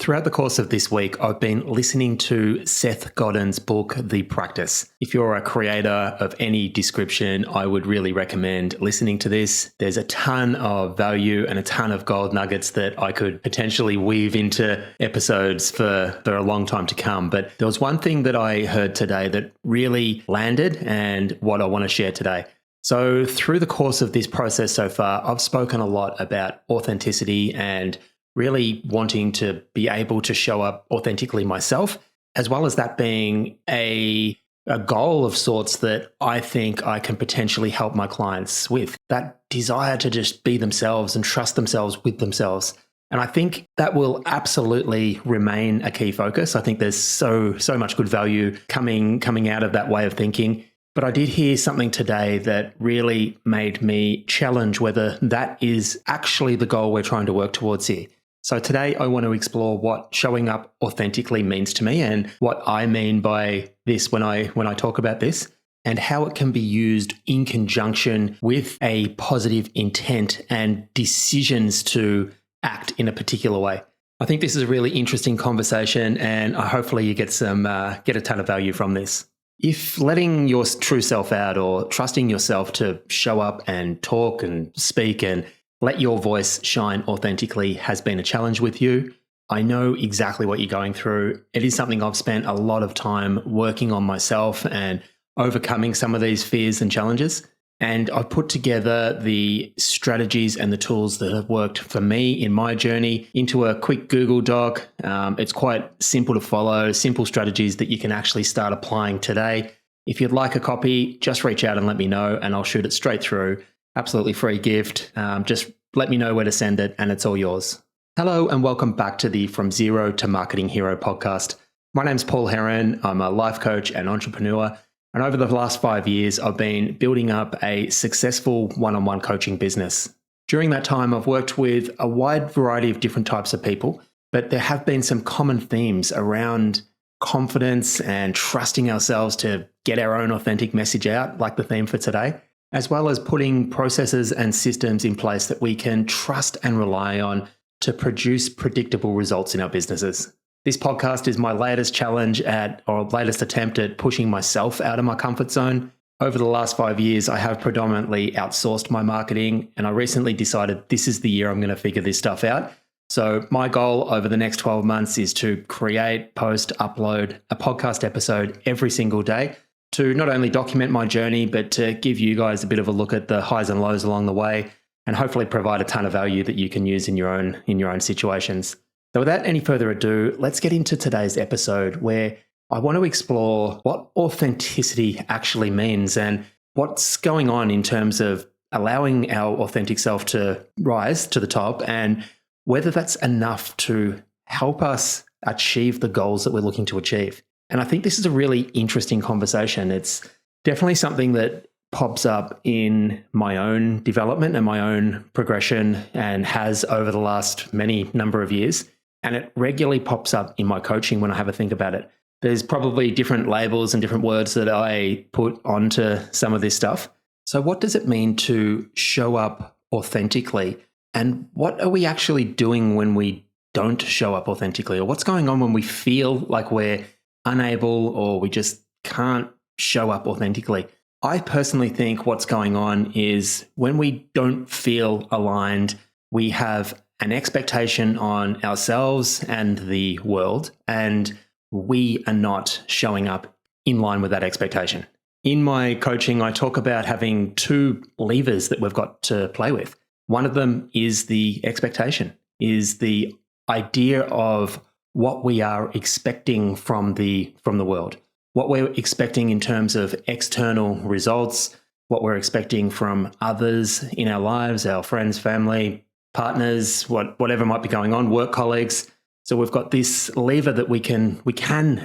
throughout the course of this week, I've been listening to Seth Godin's book, The Practice. If you're a creator of any description, I would really recommend listening to this. There's a ton of value and a ton of gold nuggets that I could potentially weave into episodes for a long time to come. But there was one thing that I heard today that really landed and what I want to share today. So through the course of this process so far, I've spoken a lot about authenticity and really wanting to be able to show up authentically myself, as well as that being a goal of sorts that I think I can potentially help my clients with. That desire to just be themselves and trust themselves with themselves. And I think that will absolutely remain a key focus. I think there's so much good value coming out of that way of thinking. But I did hear something today that really made me challenge whether that is actually the goal we're trying to work towards here. So today I want to explore what showing up authentically means to me and what I mean by this when I talk about this, and how it can be used in conjunction with a positive intent and decisions to act in a particular way. I think this is a really interesting conversation, and hopefully you get a ton of value from this. If letting your true self out or trusting yourself to show up and talk and speak and let your voice shine authentically has been a challenge with you, I know exactly what you're going through. It is something I've spent a lot of time working on myself and overcoming some of these fears and challenges. And I've put together the strategies and the tools that have worked for me in my journey into a quick Google Doc. It's quite simple to follow, simple strategies that you can actually start applying today. If you'd like a copy, just reach out and let me know and I'll shoot it straight through. Absolutely free gift. Just let me know where to send it and it's all yours. Hello and welcome back to the From Zero to Marketing Hero podcast. My name's Paul Heron. I'm a life coach and entrepreneur. And over the last 5 years, I've been building up a successful one-on-one coaching business. During that time, I've worked with a wide variety of different types of people, but there have been some common themes around confidence and trusting ourselves to get our own authentic message out, like the theme for today, as well as putting processes and systems in place that we can trust and rely on to produce predictable results in our businesses. This podcast is my latest latest attempt at pushing myself out of my comfort zone. Over the last 5 years, I have predominantly outsourced my marketing, and I recently decided this is the year I'm going to figure this stuff out. So my goal over the next 12 months is to create, post, upload a podcast episode every single day to not only document my journey, but to give you guys a bit of a look at the highs and lows along the way, and hopefully provide a ton of value that you can use in your own situations. So without any further ado, let's get into today's episode where I want to explore what authenticity actually means and what's going on in terms of allowing our authentic self to rise to the top and whether that's enough to help us achieve the goals that we're looking to achieve. And I think this is a really interesting conversation. It's definitely something that pops up in my own development and my own progression and has over the last many number of years. And it regularly pops up in my coaching when I have a think about it. There's probably different labels and different words that I put onto some of this stuff. So what does it mean to show up authentically? And what are we actually doing when we don't show up authentically? Or what's going on when we feel like we're unable or we just can't show up authentically? I personally think what's going on is when we don't feel aligned, we have an expectation on ourselves and the world, and we are not showing up in line with that expectation. In my coaching, I talk about having two levers that we've got to play with. One of them is the expectation, is the idea of what we are expecting from the world, what we're expecting in terms of external results, what we're expecting from others in our lives, our friends, family, partners, whatever might be going on, work colleagues. So we've got this lever that we can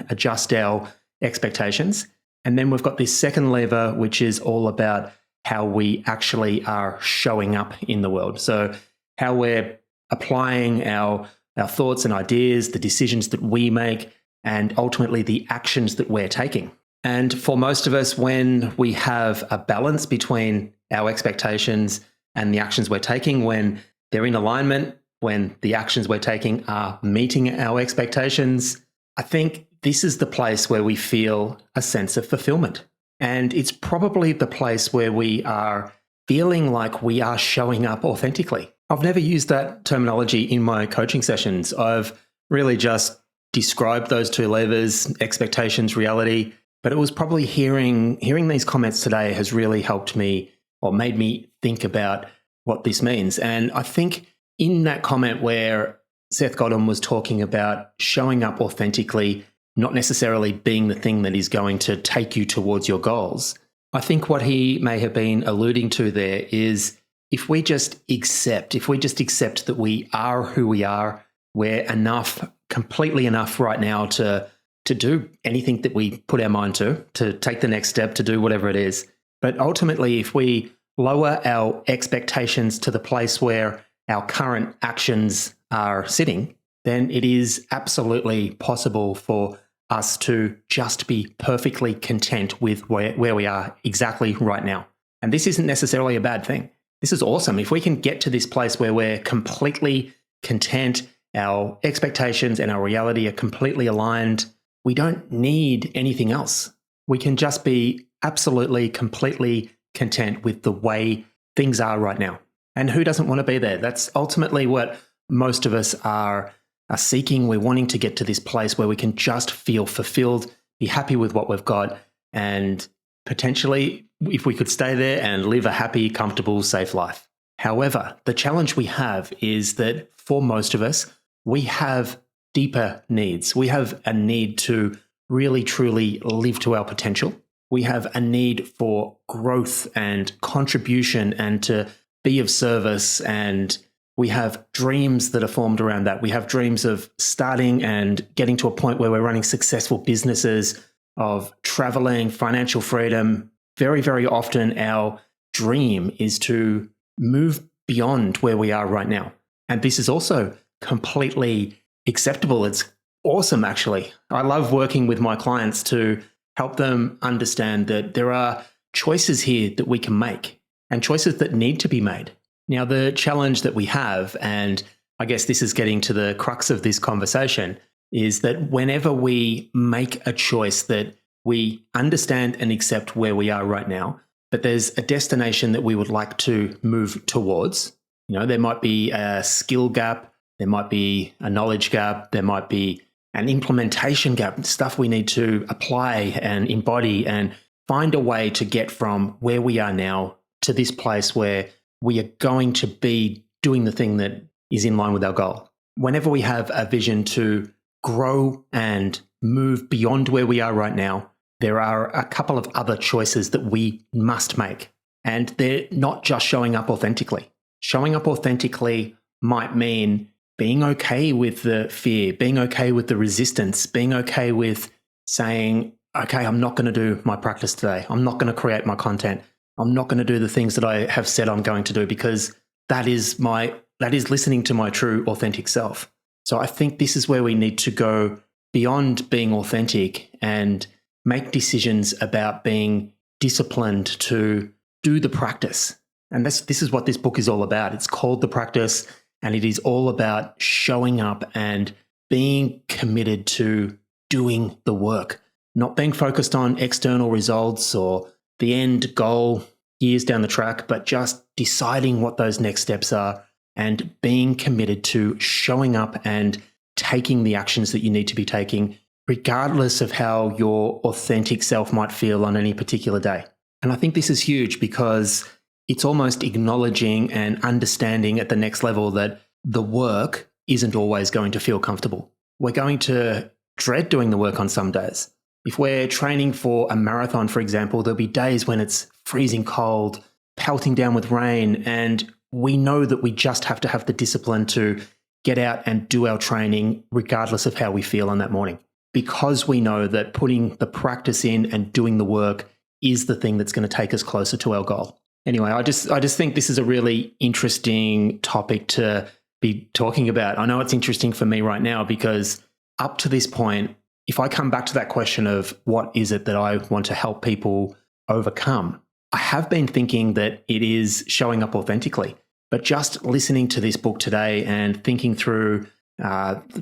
adjust our expectations. And then we've got this second lever, which is all about how we actually are showing up in the world. So how we're applying our thoughts and ideas, the decisions that we make, and ultimately the actions that we're taking. And for most of us, when we have a balance between our expectations and the actions we're taking, when they're in alignment, when the actions we're taking are meeting our expectations, I think this is the place where we feel a sense of fulfillment. And it's probably the place where we are feeling like we are showing up authentically. I've never used that terminology in my coaching sessions. I've really just described those two levers, expectations, reality. But it was probably hearing these comments today has really helped me or made me think about what this means. And I think in that comment where Seth Godin was talking about showing up authentically, not necessarily being the thing that is going to take you towards your goals, I think what he may have been alluding to there is if we just accept that we are who we are, we're enough, completely enough right now to do anything that we put our mind to take the next step, to do whatever it is. But ultimately, if we lower our expectations to the place where our current actions are sitting, then it is absolutely possible for us to just be perfectly content with where we are exactly right now. And this isn't necessarily a bad thing. This is awesome. If we can get to this place where we're completely content, our expectations and our reality are completely aligned, we don't need anything else. We can just be absolutely, completely content with the way things are right now. And who doesn't want to be there? That's ultimately what most of us are seeking. We're wanting to get to this place where we can just feel fulfilled, be happy with what we've got, and potentially, if we could stay there and live a happy, comfortable, safe life. However, the challenge we have is that for most of us, we have deeper needs. We have a need to really, truly live to our potential. We have a need for growth and contribution and to be of service. And we have dreams that are formed around that. We have dreams of starting and getting to a point where we're running successful businesses, of traveling, financial freedom. Very, very often our dream is to move beyond where we are right now. And this is also completely acceptable. It's awesome, actually. I love working with my clients to help them understand that there are choices here that we can make and choices that need to be made. Now, the challenge that we have, and I guess this is getting to the crux of this conversation, is that whenever we make a choice that we understand and accept where we are right now, but there's a destination that we would like to move towards, there might be a skill gap, there might be a knowledge gap, there might be an implementation gap, stuff we need to apply and embody and find a way to get from where we are now to this place where we are going to be doing the thing that is in line with our goal. Whenever we have a vision to grow and move beyond where we are right now, there are a couple of other choices that we must make. And they're not just showing up authentically. Showing up authentically might mean being okay with the fear, being okay with the resistance, being okay with saying, okay, I'm not going to do my practice today. I'm not going to create my content. I'm not going to do the things that I have said I'm going to do because that is listening to my true authentic self. So I think this is where we need to go beyond being authentic and make decisions about being disciplined to do the practice. And this is what this book is all about. It's called The Practice, and it is all about showing up and being committed to doing the work, not being focused on external results or the end goal years down the track, but just deciding what those next steps are and being committed to showing up and taking the actions that you need to be taking, regardless of how your authentic self might feel on any particular day. And I think this is huge because it's almost acknowledging and understanding at the next level that the work isn't always going to feel comfortable. We're going to dread doing the work on some days. If we're training for a marathon, for example, there'll be days when it's freezing cold, pelting down with rain, and we know that we just have to have the discipline to get out and do our training regardless of how we feel on that morning, because we know that putting the practice in and doing the work is the thing that's going to take us closer to our goal. Anyway, I just think this is a really interesting topic to be talking about. I know it's interesting for me right now because up to this point, if I come back to that question of what is it that I want to help people overcome, I have been thinking that it is showing up authentically. But just listening to this book today and thinking through,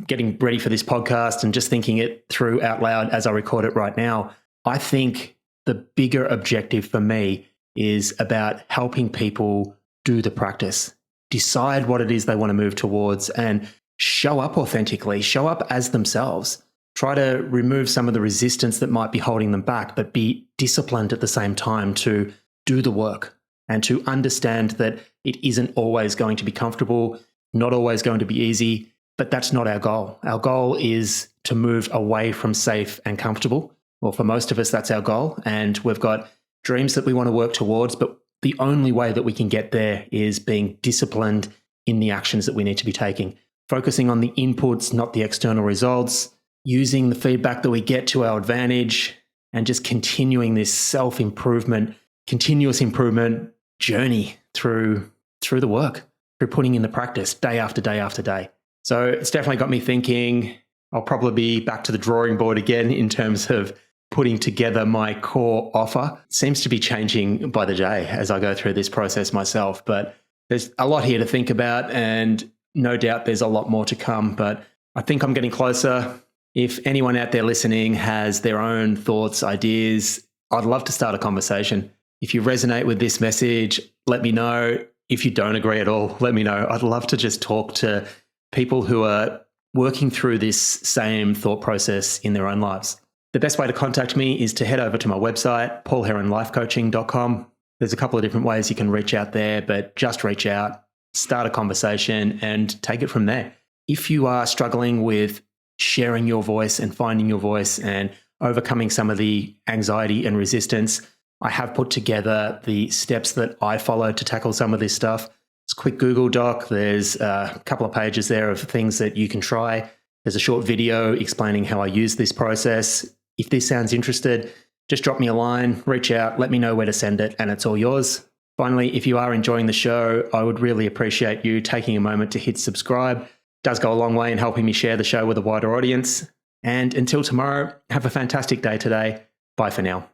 getting ready for this podcast and just thinking it through out loud as I record it right now, I think the bigger objective for me is about helping people do the practice, decide what it is they want to move towards, and show up authentically, show up as themselves. Try to remove some of the resistance that might be holding them back, but be disciplined at the same time to do the work and to understand that it isn't always going to be comfortable, not always going to be easy, but that's not our goal. Our goal is to move away from safe and comfortable. Well, for most of us, that's our goal. And we've got dreams that we want to work towards, but the only way that we can get there is being disciplined in the actions that we need to be taking, focusing on the inputs, not the external results, using the feedback that we get to our advantage, and just continuing this self-improvement, continuous improvement journey through the work, through putting in the practice day after day after day. So it's definitely got me thinking. I'll probably be back to the drawing board again in terms of putting together my core offer. It seems to be changing by the day as I go through this process myself, but there's a lot here to think about, and no doubt there's a lot more to come, but I think I'm getting closer. If anyone out there listening has their own thoughts, ideas, I'd love to start a conversation. If you resonate with this message, let me know. If you don't agree at all, let me know. I'd love to just talk to people who are working through this same thought process in their own lives. The best way to contact me is to head over to my website, paulheronlifecoaching.com. There's a couple of different ways you can reach out there, but just reach out, start a conversation, and take it from there. If you are struggling with sharing your voice and finding your voice and overcoming some of the anxiety and resistance, I have put together the steps that I follow to tackle some of this stuff. It's a quick Google Doc. There's a couple of pages there of things that you can try. There's a short video explaining how I use this process. If this sounds interested, just drop me a line, reach out, let me know where to send it, and it's all yours. Finally, if you are enjoying the show, I would really appreciate you taking a moment to hit subscribe. It does go a long way in helping me share the show with a wider audience. And until tomorrow, have a fantastic day today. Bye for now.